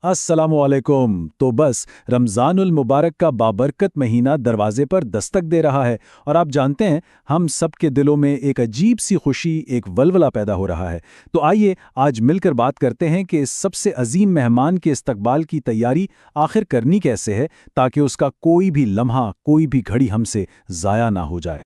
अस्सलामु अलैकुम। तो बस रमज़ानुल मुबारक का बाबरकत महीना दरवाजे पर दस्तक दे रहा है और आप जानते हैं हम सब के दिलों में एक अजीब सी खुशी, एक वलवला पैदा हो रहा है। तो आइए आज मिलकर बात करते हैं कि इस सबसे अजीम मेहमान के इस्तकबाल की तैयारी आखिर करनी कैसे है ताकि उसका कोई भी लम्हा, कोई भी घड़ी हमसे ज़ाया ना हो जाए।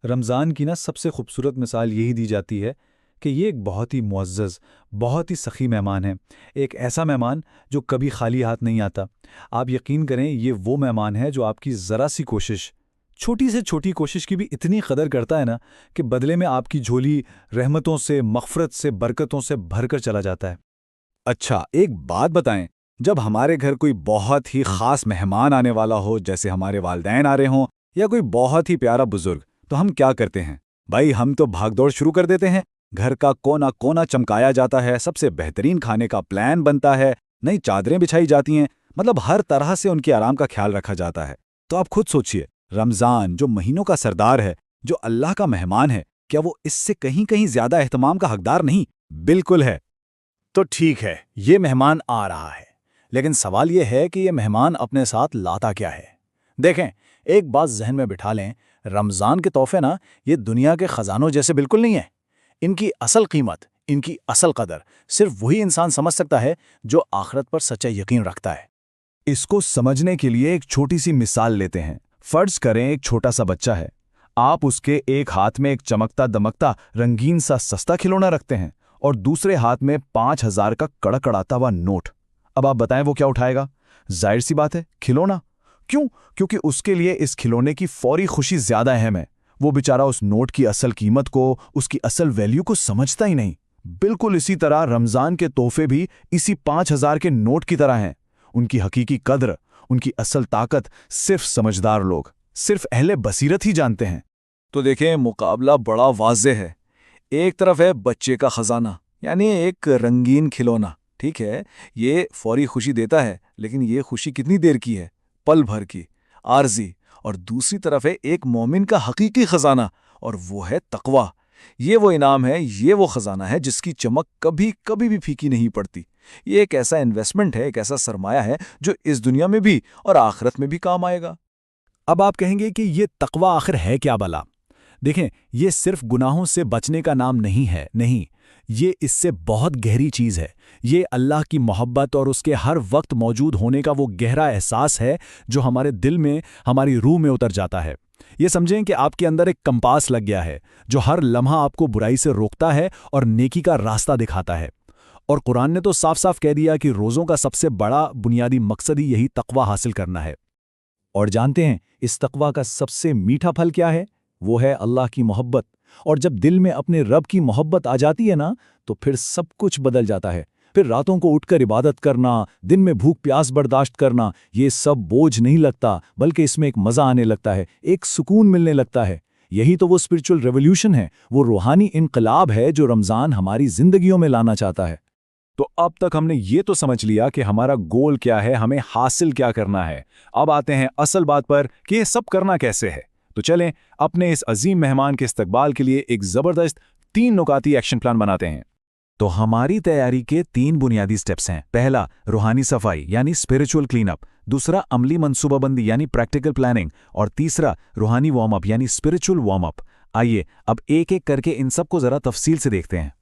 रमज़ान की सबसे खूबसूरत मिसाल यही दी जाती है कि ये एक बहुत ही मुअज़्ज़ज़, बहुत ही सखी मेहमान है। एक ऐसा मेहमान जो कभी खाली हाथ नहीं आता। आप यकीन करें, ये वो मेहमान है जो आपकी ज़रा सी कोशिश, छोटी से छोटी कोशिश की भी इतनी कदर करता है ना कि बदले में आपकी झोली रहमतों से, मग़फ़िरत से, बरकतों से भरकर चला जाता है। अच्छा, एक बात बताएं, जब हमारे घर कोई बहुत ही ख़ास मेहमान आने वाला हो, जैसे हमारे वालिदैन आ रहे हों या कोई बहुत ही प्यारा बुजुर्ग, तो हम क्या करते हैं? भाई, हम तो भागदौड़ शुरू कर देते हैं। घर का कोना कोना चमकाया जाता है, सबसे बेहतरीन खाने का प्लान बनता है, नई चादरें बिछाई जाती हैं, मतलब हर तरह से उनके आराम का ख्याल रखा जाता है। तो आप खुद सोचिए, रमज़ान जो महीनों का सरदार है, जो अल्लाह का मेहमान है, क्या वो इससे कहीं कहीं ज्यादा एहतमाम का हकदार नहीं? बिल्कुल है। तो ठीक है, ये मेहमान आ रहा है, लेकिन सवाल ये है कि ये मेहमान अपने साथ लाता क्या है। देखें, एक बात जहन में बिठा लें, रमज़ान के तोहफे ये दुनिया के ख़जानों जैसे बिल्कुल नहीं है। इनकी असल कीमत, इनकी असल कदर सिर्फ वही इंसान समझ सकता है जो आखिरत पर सच्चा यकीन रखता है। इसको समझने के लिए एक छोटी सी मिसाल लेते हैं। फ़र्ज़ करें एक छोटा सा बच्चा है। आप उसके एक हाथ में एक चमकता दमकता रंगीन सा सस्ता खिलौना रखते हैं और दूसरे हाथ में 5,000 का कड़कड़ाता हुआ नोट। अब आप बताएं वो क्या उठाएगा? जाहिर सी बात है, खिलौना। क्यों? क्योंकि उसके लिए इस खिलौने की फौरी खुशी ज्यादा अहम है। वो बेचारा उस नोट की असल कीमत को, उसकी असल वैल्यू को समझता ही नहीं। बिल्कुल इसी तरह रमज़ान के तोहफे भी इसी 5,000 के नोट की तरह हैं। उनकी हकीकी कद्र, उनकी असल ताकत सिर्फ समझदार लोग, सिर्फ अहले बसीरत ही जानते हैं। तो देखें, मुकाबला बड़ा वाज़ेह है। एक तरफ है बच्चे का खजाना, यानी एक रंगीन खिलौना। ठीक है, ये फौरी खुशी देता है, लेकिन ये खुशी कितनी देर की है? पल भर की, आर्जी। और दूसरी तरफ है एक मोमिन का हकीकी खजाना, और वो है तकवा। ये वो इनाम है, ये वो खजाना है जिसकी चमक कभी कभी भी फीकी नहीं पड़ती। ये एक ऐसा इन्वेस्टमेंट है, एक ऐसा सरमाया है जो इस दुनिया में भी और आखिरत में भी काम आएगा। अब आप कहेंगे कि ये तकवा आखिर है क्या भला? देखें, ये सिर्फ गुनाहों से बचने का नाम नहीं है, नहीं, ये इससे बहुत गहरी चीज़ है। ये अल्लाह की मोहब्बत और उसके हर वक्त मौजूद होने का वो गहरा एहसास है जो हमारे दिल में, हमारी रूह में उतर जाता है। ये समझें कि आपके अंदर एक कंपास लग गया है जो हर लम्हा आपको बुराई से रोकता है और नेकी का रास्ता दिखाता है। और कुरान ने तो साफ साफ कह दिया कि रोज़ों का सबसे बड़ा बुनियादी मकसद ही यही तकवा हासिल करना है। और जानते हैं इस तकवा का सबसे मीठा फल क्या है? वो है अल्लाह की मोहब्बत। और जब दिल में अपने रब की मोहब्बत आ जाती है ना, तो फिर सब कुछ बदल जाता है। फिर रातों को उठकर इबादत करना, दिन में भूख प्यास बर्दाश्त करना, ये सब बोझ नहीं लगता, बल्कि इसमें एक मज़ा आने लगता है, एक सुकून मिलने लगता है। यही तो वो स्पिरिचुअल रेवोल्यूशन है, वो रूहानी इनकलाब है जो रमज़ान हमारी जिंदगियों में लाना चाहता है। तो अब तक हमने ये तो समझ लिया कि हमारा गोल क्या है, हमें हासिल क्या करना है। अब आते हैं असल बात पर कि ये सब करना कैसे है। तो चलें अपने इस अजीम मेहमान के इस्तकबाल के लिए एक ज़बरदस्त 3 नुकाती एक्शन प्लान बनाते हैं। तो हमारी तैयारी के 3 बुनियादी स्टेप्स हैं। पहला, रूहानी सफाई यानी स्पिरिचुअल क्लीनअप। दूसरा, अमली मनसूबाबंदी यानी प्रैक्टिकल प्लानिंग। और तीसरा, रूहानी वार्म अप यानी स्पिरिचुअल वार्म अप। आइए अब एक एक करके इन सब को ज़रा तफसील से देखते हैं।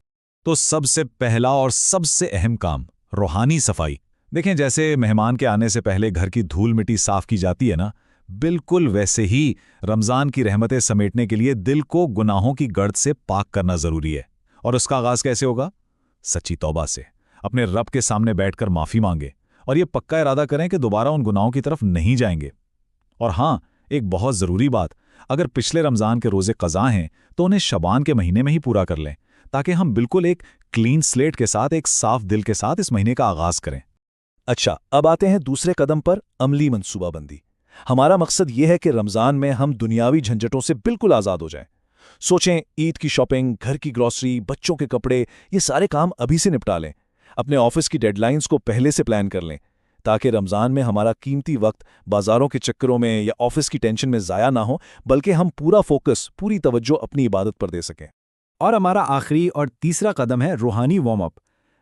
तो सबसे पहला और सबसे अहम काम, रूहानी सफाई। देखें, जैसे मेहमान के आने से पहले घर की धूल मिट्टी साफ की जाती है ना, बिल्कुल वैसे ही रमज़ान की रहमतें समेटने के लिए दिल को गुनाहों की गर्द से पाक करना ज़रूरी है। और उसका आगाज़ कैसे होगा? सच्ची तौबा से। अपने रब के सामने बैठकर माफ़ी मांगे और ये पक्का इरादा करें कि दोबारा उन गुनाहों की तरफ नहीं जाएंगे। और हाँ, एक बहुत ज़रूरी बात, अगर पिछले रमज़ान के रोज़े क़ज़ा हैं तो उन्हें शबान के महीने में ही पूरा कर लें, ताकि हम बिल्कुल एक क्लीन स्लेट के साथ, एक साफ दिल के साथ इस महीने का आगाज़ करें। अच्छा, अब आते हैं दूसरे कदम पर, अमली मनसूबाबंदी। हमारा मकसद ये है कि रमज़ान में हम दुनियावी झंझटों से बिल्कुल आज़ाद हो जाएं। सोचें, ईद की शॉपिंग, घर की ग्रॉसरी, बच्चों के कपड़े, ये सारे काम अभी से निपटा लें। अपने ऑफिस की डेडलाइंस को पहले से प्लान कर लें, ताकि रमज़ान में हमारा कीमती वक्त बाज़ारों के चक्करों में या ऑफिस की टेंशन में ज़ाया ना हो, बल्कि हम पूरा फोकस, पूरी तवज्जो अपनी इबादत पर दे सकें। और हमारा आखिरी और तीसरा कदम है रूहानी वार्म अप।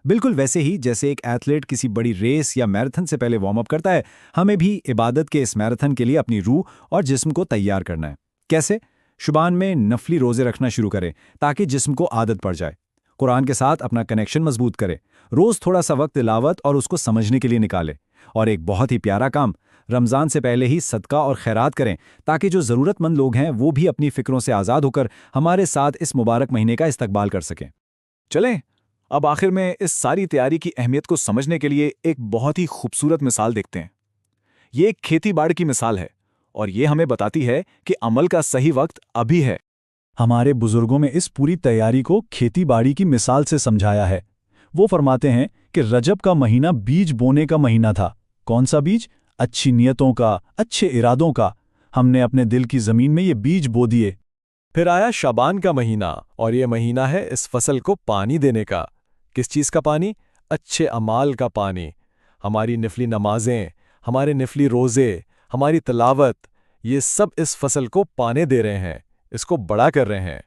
بالکل ویسے ہی جیسے ایک ایتھلیٹ کسی بڑی ریس یا میراتھن سے پہلے وارم اپ کرتا ہے، ہمیں بھی عبادت کے اس میراتھن کے لیے اپنی روح اور جسم کو تیار کرنا ہے۔ کیسے؟ شبان میں نفلی روزے رکھنا شروع کریں تاکہ جسم کو عادت پڑ جائے، قرآن کے ساتھ اپنا کنیکشن مضبوط کرے، روز تھوڑا سا وقت تلاوت اور اس کو سمجھنے کے لیے نکالے، اور ایک بہت ہی پیارا کام، رمضان سے پہلے ہی صدقہ اور خیرات کریں تاکہ جو ضرورت مند لوگ ہیں وہ بھی اپنی فکروں سے آزاد ہو کر ہمارے ساتھ اس مبارک مہینے کا استقبال کر سکیں۔ چلیں اب آخر میں اس ساری تیاری کی اہمیت کو سمجھنے کے لیے ایک بہت ہی خوبصورت مثال دیکھتے ہیں۔ یہ ایک کھیتی باڑی کی مثال ہے، اور یہ ہمیں بتاتی ہے کہ عمل کا صحیح وقت ابھی ہے۔ ہمارے بزرگوں میں اس پوری تیاری کو کھیتی باڑی کی مثال سے سمجھایا ہے۔ وہ فرماتے ہیں کہ رجب کا مہینہ بیج بونے کا مہینہ تھا۔ کون سا بیج؟ اچھی نیتوں کا، اچھے ارادوں کا۔ ہم نے اپنے دل کی زمین میں یہ بیج بو دیے۔ پھر آیا شعبان کا مہینہ، اور یہ مہینہ ہے اس فصل کو پانی دینے کا۔ کس چیز کا پانی؟ اچھے اعمال کا پانی۔ ہماری نفلی نمازیں، ہمارے نفلی روزے، ہماری تلاوت، یہ سب اس فصل کو پانے دے رہے ہیں، اس کو بڑا کر رہے ہیں،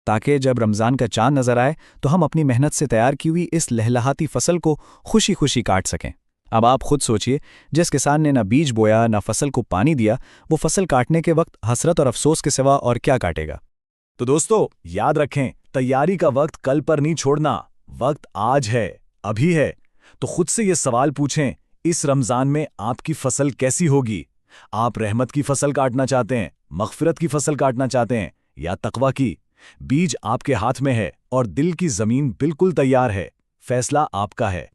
تاکہ جب رمضان کا چاند نظر آئے تو ہم اپنی محنت سے تیار کی ہوئی اس لہلہاتی فصل کو خوشی خوشی کاٹ سکیں۔ اب آپ خود سوچئے، جس کسان نے نہ بیج بویا نہ فصل کو پانی دیا، وہ فصل کاٹنے کے وقت حسرت اور افسوس کے سوا اور کیا کاٹے گا؟ تو دوستو یاد رکھیں، تیاری کا وقت کل پر نہیں چھوڑنا، وقت آج ہے، ابھی ہے۔ تو خود سے یہ سوال پوچھیں، اس رمضان میں آپ کی فصل کیسی ہوگی؟ آپ رحمت کی فصل کاٹنا چاہتے ہیں، مغفرت کی فصل کاٹنا چاہتے ہیں، یا تقویٰ کی؟ بیج آپ کے ہاتھ میں ہے اور دل کی زمین بالکل تیار ہے، فیصلہ آپ کا ہے۔